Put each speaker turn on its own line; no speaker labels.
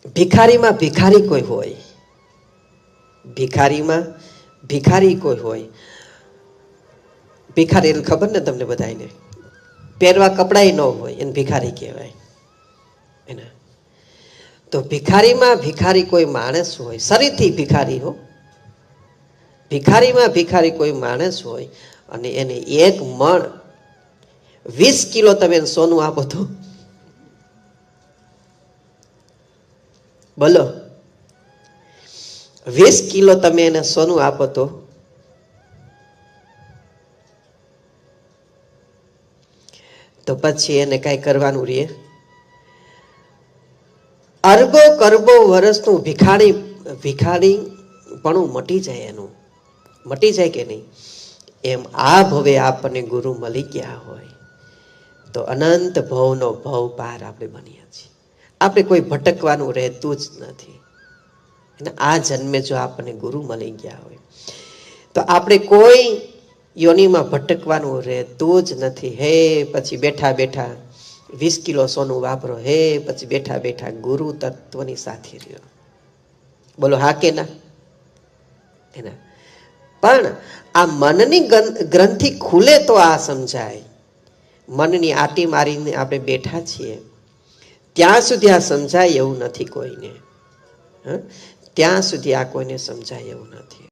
ભિખારીમાં ભિખારી કોઈ હોય, ભિખારીમાં ભિખારી કોઈ હોય. ભિખારી એટલે ખબર ને તમને બધાને, પહેરવા કપડાય ન હોય એને ભિખારી કહેવાય એના. તો ભિખારીમાં ભિખારી કોઈ માણસ હોય, શરીરથી ભિખારી હો, ભિખારીમાં ભિખારી કોઈ માણસ હોય અને એને 1 મણ 20 કિલો તમે સોનું આપો તો બોલો, 20 કિલો તમે એને સોનું આપો તો પછી એને કઈ કરવાનું રે? અરબો કરબો વર્ષનું ભિખારી પણ મટી જાય, એનું મટી જાય કે નહીં? એમ આ ભવે આપણને ગુરુ મળી ગયા હોય તો અનંત ભવનો ભવ પાર આપણે બનીએ છીએ. આપણે કોઈ ભટકવાનું રહેતું જ નથી. અને આ જન્મે જો આપણને ગુરુ મળી ગયા હોય તો આપણે કોઈ યોનિમાં ભટકવાનું રહેતું જ નથી. હે પછી બેઠા બેઠા 20 કિલો સોનું વાપરો, હે પછી બેઠા બેઠા ગુરુ તત્વની સાથે રહ્યો. બોલો હા કે ના? એના પણ આ મનની ગ્રંથિ ખુલે તો આ સમજાય. મનની આટી મારીને આપણે બેઠા છીએ ત્યાં સુધી આ સમજાય એવું નથી કોઈને. ત્યાં સુધી આ કોઈને સમજાય એવું નથી.